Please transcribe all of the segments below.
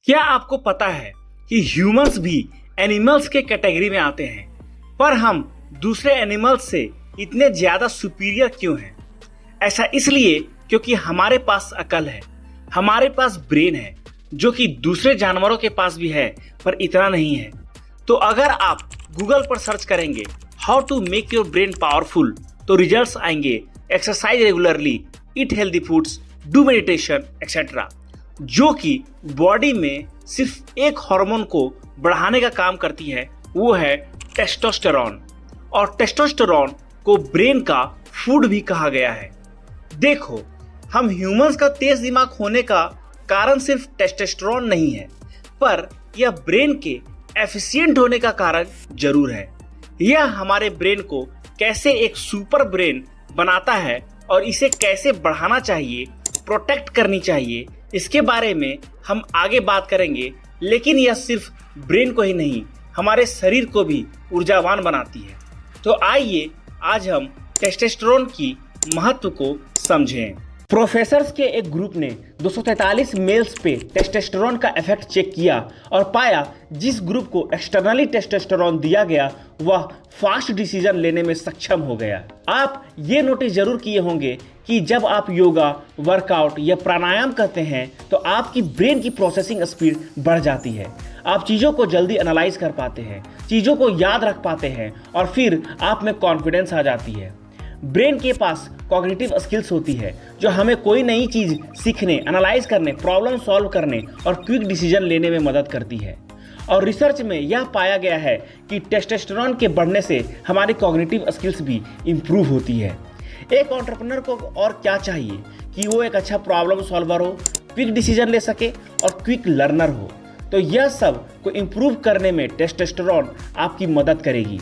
क्या आपको पता है कि ह्यूमंस भी एनिमल्स के कैटेगरी में आते हैं, पर हम दूसरे एनिमल्स से इतने ज्यादा सुपीरियर क्यों हैं? ऐसा इसलिए क्योंकि हमारे पास अकल है, हमारे पास ब्रेन है, जो कि दूसरे जानवरों के पास भी है, पर इतना नहीं है। तो अगर आप गूगल पर सर्च करेंगे how to make your brain powerful, तो रिजल्ट्स आएंगे exercise regularly, eat healthy foods, do meditation etcetera, जो कि बॉडी में सिर्फ एक हार्मोन को बढ़ाने का काम करती है, वो है टेस्टोस्टेरॉन। और टेस्टोस्टेरॉन को ब्रेन का फूड भी कहा गया है। देखो, हम ह्यूमंस का तेज दिमाग होने का कारण सिर्फ टेस्टोस्टेरॉन नहीं है, पर यह ब्रेन के एफिशिएंट होने का कारण जरूर है। यह हमारे ब्रेन को कैसे एक सुपर ब्रेन बनाता है और इसे कैसे बढ़ाना चाहिए, प्रोटेक्ट करनी चाहिए, इसके बारे में हम आगे बात करेंगे। लेकिन यह सिर्फ ब्रेन को ही नहीं, हमारे शरीर को भी ऊर्जावान बनाती है। तो आइए आज हम टेस्टोस्टेरोन की महत्व को समझें। प्रोफेसर्स के एक ग्रुप ने 243 मेल्स पे टेस्टोस्टेरोन का इफेक्ट चेक किया और पाया जिस ग्रुप को एक्सटर्नली टेस्टोस्टेरोन दिया गया वह फास्ट डिसीजन लेने में सक्षम हो गया। आप ये नोटिस जरूर किए होंगे कि जब आप योगा, वर्कआउट या प्राणायाम करते हैं तो आपकी ब्रेन की प्रोसेसिंग स्पीड बढ़ जाती है। आप चीज़ों को जल्दी एनालाइज कर पाते हैं, चीज़ों को याद रख पाते हैं और फिर आप में कॉन्फिडेंस आ जाती है। ब्रेन के पास कॉग्निटिव स्किल्स होती है जो हमें कोई नई चीज़ सीखने, एनालाइज करने, प्रॉब्लम सॉल्व करने और क्विक डिसीजन लेने में मदद करती है। और रिसर्च में यह पाया गया है कि टेस्टोस्टेरोन के बढ़ने से हमारी कॉग्निटिव स्किल्स भी इम्प्रूव होती है। एक एंटरप्रेन्योर को और क्या चाहिए कि वो एक अच्छा प्रॉब्लम सॉल्वर हो, क्विक डिसीजन ले सके और क्विक लर्नर हो। तो यह सब को इम्प्रूव करने में टेस्टोस्टेरोन आपकी मदद करेगी।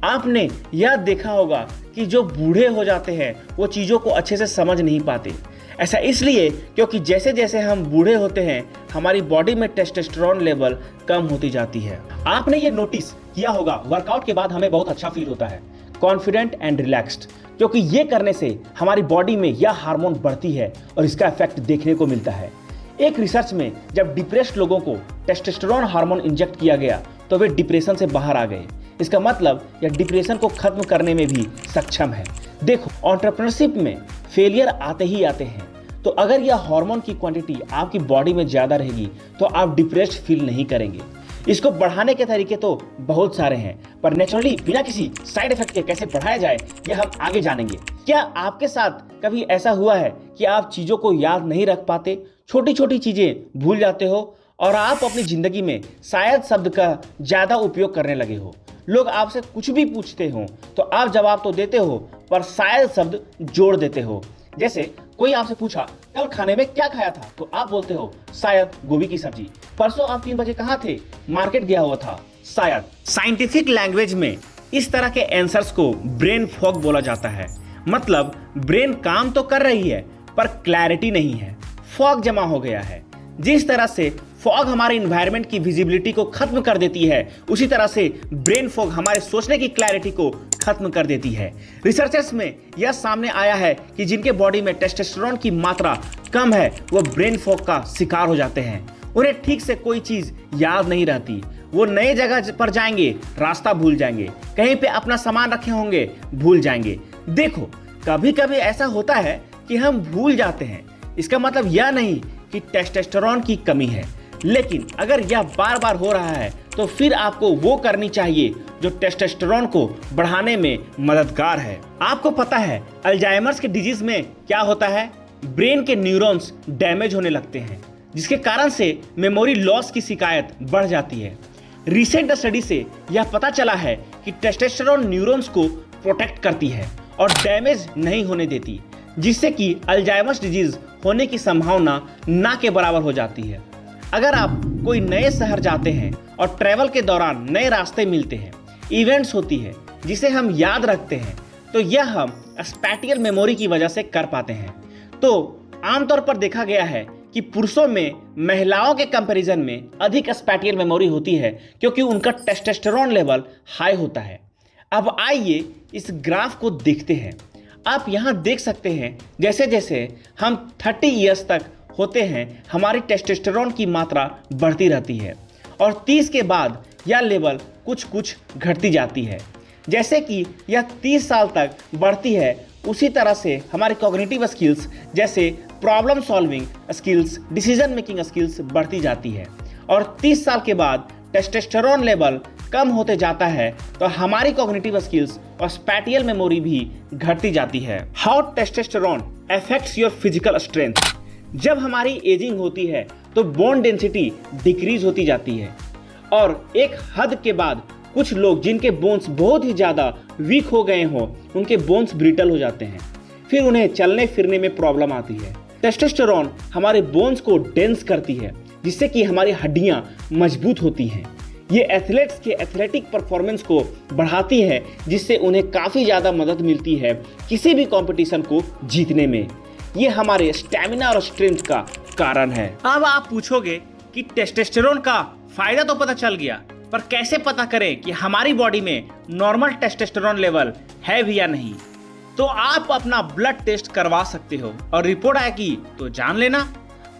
आपने यह देखा होगा कि जो बूढ़े हो जाते हैं वो चीज़ों को अच्छे से समझ नहीं पाते। ऐसा इसलिए क्योंकि जैसे जैसे हम बूढ़े होते हैं हमारी बॉडी में टेस्टोस्टेरोन लेवल कम होती जाती है। आपने ये नोटिस किया होगा, वर्कआउट के बाद हमें बहुत अच्छा फील होता है, कॉन्फिडेंट एंड रिलैक्स्ड, क्योंकि ये करने से हमारी बॉडी में यह हार्मोन बढ़ती है और इसका इफेक्ट देखने को मिलता है। एक रिसर्च में जब डिप्रेस्ड लोगों को टेस्टोस्टेरोन हार्मोन इंजेक्ट किया गया तो वे डिप्रेशन से बाहर आ गए। इसका मतलब यह डिप्रेशन को खत्म करने में भी सक्षम है। देखो, एंटरप्रेन्योरशिप में फेलियर आते ही आते हैं, तो अगर यह हार्मोन की क्वांटिटी आपकी बॉडी में ज़्यादा रहेगी तो आप डिप्रेस्ड फील नहीं करेंगे। इसको बढ़ाने के तरीके तो बहुत सारे हैं, पर नेचुरली बिना किसी साइड इफेक्ट के कैसे बढ़ाया जाए यह हम आगे जानेंगे। क्या आपके साथ कभी ऐसा हुआ है कि आप चीज़ों को याद नहीं रख पाते, छोटी छोटी चीज़ें भूल जाते हो और आप अपनी ज़िंदगी में शायद शब्द का ज़्यादा उपयोग करने लगे हो? लोग आपसे कुछ भी पूछते हो तो आप जवाब तो देते हो पर शायद शब्द जोड़ देते हो। जैसे कोई आपसे पूछा कल खाने में क्या खाया था, तो आप बोलते हो शायद गोभी की सब्जी। परसों आप 3 बजे कहाँ थे? मार्केट गया हुआ था, शायद। साइंटिफिक लैंग्वेज में इस तरह के आंसर्स को ब्रेन फॉग बोला जाता है। मतलब ब्रेन काम तो कर रही है पर क्लैरिटी नहीं है, फॉग जमा हो गया है। जिस तरह से फॉग हमारे इन्वायरमेंट की विजिबिलिटी को खत्म कर देती है, उसी तरह से ब्रेन फॉग हमारे सोचने की क्लैरिटी को खत्म कर देती है। रिसर्चर्स में यह सामने आया है कि जिनके बॉडी में टेस्टोस्टेरोन की मात्रा कम है वो ब्रेन फॉग का शिकार हो जाते हैं। उन्हें ठीक से कोई चीज़ याद नहीं रहती, वो नए जगह पर जाएंगे, रास्ता भूल जाएंगे, कहीं पे अपना सामान रखे होंगे, भूल जाएंगे। देखो, कभी कभी ऐसा होता है कि हम भूल जाते हैं, इसका मतलब यह नहीं कि टेस्टोस्टेरोन की कमी है, लेकिन अगर यह बार बार हो रहा है तो फिर आपको वो करनी चाहिए जो टेस्टोस्टेरोन को बढ़ाने में मददगार है। आपको पता है अल्जाइमर्स के डिजीज में क्या होता है? ब्रेन के न्यूरॉन्स डैमेज होने लगते हैं, जिसके कारण से मेमोरी लॉस की शिकायत बढ़ जाती है। रिसेंट स्टडी से यह पता चला है कि टेस्टोस्टेरोन न्यूरॉन्स को प्रोटेक्ट करती है और डैमेज नहीं होने देती, जिससे कि अल्जाइमर्स डिजीज होने की संभावना ना के बराबर हो जाती है। अगर आप कोई नए शहर जाते हैं और ट्रैवल के दौरान नए रास्ते मिलते हैं, इवेंट्स होती है जिसे हम याद रखते हैं, तो यह हम स्पैटियल मेमोरी की वजह से कर पाते हैं। तो आमतौर पर देखा गया है कि पुरुषों में महिलाओं के कंपैरिजन में अधिक स्पैटियल मेमोरी होती है क्योंकि उनका टेस्टोस्टेरोन लेवल हाई होता है। अब आइए इस ग्राफ को देखते हैं। आप यहाँ देख सकते हैं जैसे जैसे हम 30 ईयर्स तक होते हैं हमारी टेस्टोस्टेरोन की मात्रा बढ़ती रहती है और 30 के बाद यह लेवल कुछ कुछ घटती जाती है। जैसे कि यह 30 साल तक बढ़ती है, उसी तरह से हमारी कॉग्निटिव स्किल्स जैसे problem solving skills, decision making skills बढ़ती जाती है और 30 साल के बाद टेस्टोस्टेरोन लेवल कम होते जाता है तो हमारी कॉग्निटिव स्किल्स और स्पैटियल मेमोरी भी घटती जाती है। How testosterone affects your physical strength. जब हमारी एजिंग होती है तो बोन डेंसिटी डिक्रीज होती जाती है और एक हद के बाद कुछ लोग जिनके बोन्स बहुत ही ज़्यादा वीक हो गए हों, उनके बोन्स ब्रिटल हो जाते हैं, फिर उन्हें चलने फिरने में प्रॉब्लम आती है। टेस्टोस्टेरोन हमारे बोन्स को डेंस करती है जिससे कि हमारी हड्डियां मजबूत होती हैं। ये एथलीट्स के एथलेटिक परफॉर्मेंस को बढ़ाती है जिससे उन्हें काफ़ी ज़्यादा मदद मिलती है किसी भी कंपटीशन को जीतने में। ये हमारे स्टैमिना और स्ट्रेंथ का कारण है। अब आप पूछोगे कि टेस्टोस्टेरोन का फायदा तो पता चल गया, पर कैसे पता करें कि हमारी बॉडी में नॉर्मल टेस्टोस्टेरोन लेवल है भी या नहीं। तो आप अपना ब्लड टेस्ट करवा सकते हो और रिपोर्ट आएगी तो जान लेना।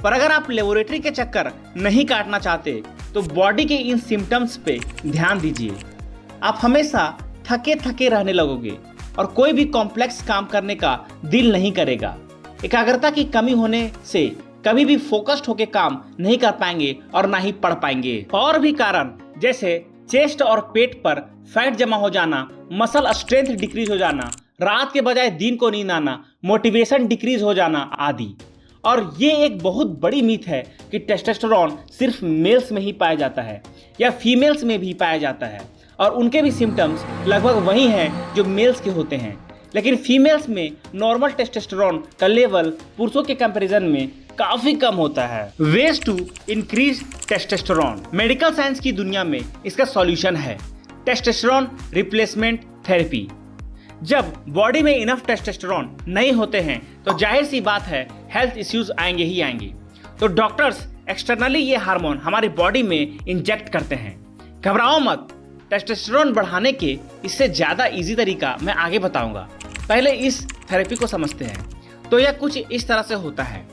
पर अगर आप लेबोरेटरी के चक्कर नहीं काटना चाहते तो बॉडी के इन सिम्टम्स पे ध्यान दीजिए। आप हमेशा थके थके रहने लगोगे और कोई भी कॉम्प्लेक्स काम करने का दिल नहीं करेगा। एकाग्रता की कमी होने से कभी भी फोकस्ड होकर काम नहीं कर पाएंगे और ना ही पढ़ पाएंगे। और भी कारण जैसे चेस्ट और पेट पर फैट जमा हो जाना, मसल स्ट्रेंथ डिक्रीज हो जाना, रात के बजाय दिन को नींद आना, मोटिवेशन डिक्रीज हो जाना आदि। और ये एक बहुत बड़ी मीथ है कि टेस्टोस्टेरोन सिर्फ मेल्स में ही पाया जाता है या फीमेल्स में भी पाया जाता है और उनके भी सिम्टम्स लगभग वही हैं जो मेल्स के होते हैं। लेकिन फीमेल्स में नॉर्मल टेस्टोस्टेरोन का लेवल पुरुषों के कंपैरिजन में काफी कम होता है। Ways to increase testosterone. Medical science की दुनिया में इसका सॉल्यूशन है टेस्टोस्टेरोन रिप्लेसमेंट थेरेपी। जब बॉडी में इनफ टेस्टोस्टेरोन नहीं होते हैं तो जाहिर सी बात है हेल्थ इश्यूज आएंगे ही आएंगे। तो डॉक्टर्स एक्सटर्नली ये हार्मोन हमारी बॉडी में इंजेक्ट करते हैं। घबराओ मत, टेस्टोस्टेरोन बढ़ाने के इससे ज़्यादा इजी तरीका मैं आगे बताऊंगा। पहले इस थेरेपी को समझते हैं। तो यह कुछ इस तरह से होता है।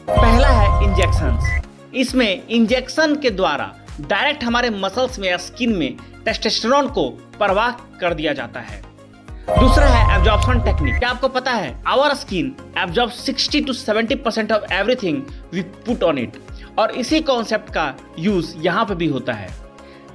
पहला है इंजेक्शंस। इसमें इंजेक्शन के द्वारा डायरेक्ट हमारे मसल्स में या स्किन में टेस्टोस्टेरोन को प्रवाह कर दिया जाता है। दूसरा है एब्जॉर्प्शन टेक्निक। क्या आपको पता है our skin absorb 60 to 70% of everything we put on it. और इसी कॉन्सेप्ट का यूज यहाँ पे भी होता है।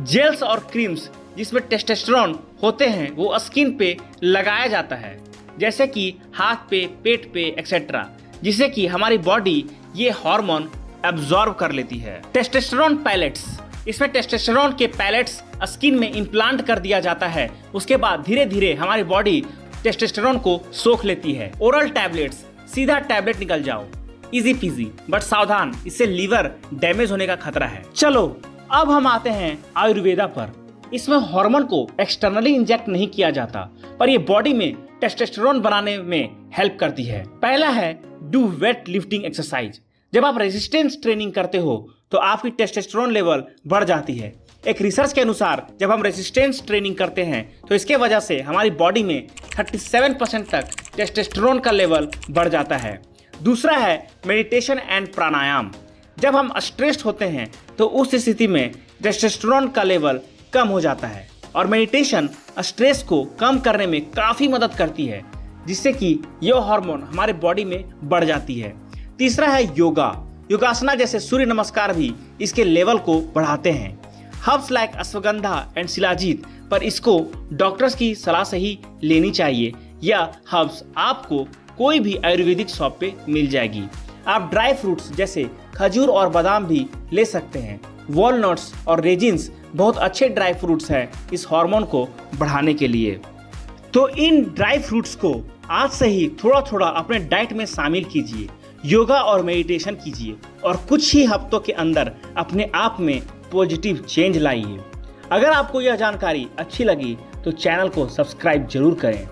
जेल्स और क्रीम्स जिसमें टेस्टोस्टेरोन होते हैं वो स्किन पे लगाया जाता है, जैसे कि हाथ पे, पेट पे एक्सेट्रा, जिससे कि हमारी बॉडी ये हार्मोन एब्जॉर्ब कर लेती है। Testosterone pellets. इसमें टेस्टोस्टेरोन के पैलेट्स स्किन में इम्प्लांट कर दिया जाता है। उसके बाद धीरे धीरे हमारी बॉडी टेस्टोस्टेरोन को सोख लेती है। ओरल टैबलेट्स, सीधा टैबलेट निकल जाओ, इजी पीजी, बट सावधान, इससे लीवर डैमेज होने का खतरा है। चलो अब हम आते हैं आयुर्वेदा पर। इसमें हार्मोन को एक्सटर्नली इंजेक्ट नहीं किया जाता, पर ये बॉडी में टेस्टोस्टेरोन बनाने में हेल्प करती है। पहला है डू वेट लिफ्टिंग एक्सरसाइज। जब आप रेजिस्टेंस ट्रेनिंग करते हो तो आपकी टेस्टोस्टेरोन लेवल बढ़ जाती है। एक रिसर्च के अनुसार जब हम रेजिस्टेंस ट्रेनिंग करते हैं तो इसके वजह से हमारी बॉडी में 37% तक टेस्टोस्टेरोन का लेवल बढ़ जाता है। दूसरा है मेडिटेशन एंड प्राणायाम। जब हम स्ट्रेस्ड होते हैं तो उस स्थिति में टेस्टोस्टेरोन का लेवल कम हो जाता है और मेडिटेशन स्ट्रेस को कम करने में काफ़ी मदद करती है, जिससे कि यह हार्मोन हमारे बॉडी में बढ़ जाती है। तीसरा है योगा। योगासना जैसे सूर्य नमस्कार भी इसके लेवल को बढ़ाते हैं। Herbs like ashwagandha and shilajit, पर इसको डॉक्टर्स की सलाह से ही लेनी चाहिए या हर्ब्स आपको कोई भी आयुर्वेदिक शॉप पे मिल जाएगी। आप ड्राई फ्रूट्स जैसे खजूर और बादाम भी ले सकते हैं। वॉलनट्स और रेजिन्स बहुत अच्छे ड्राई फ्रूट्स हैं इस हार्मोन को बढ़ाने के लिए। तो इन ड्राई फ्रूट्स को आज से ही थोड़ा थोड़ा अपने डाइट में शामिल कीजिए, योगा और मेडिटेशन कीजिए और कुछ ही हफ्तों के अंदर अपने आप में पॉजिटिव चेंज लाइए। अगर आपको यह जानकारी अच्छी लगी तो चैनल को सब्सक्राइब जरूर करें।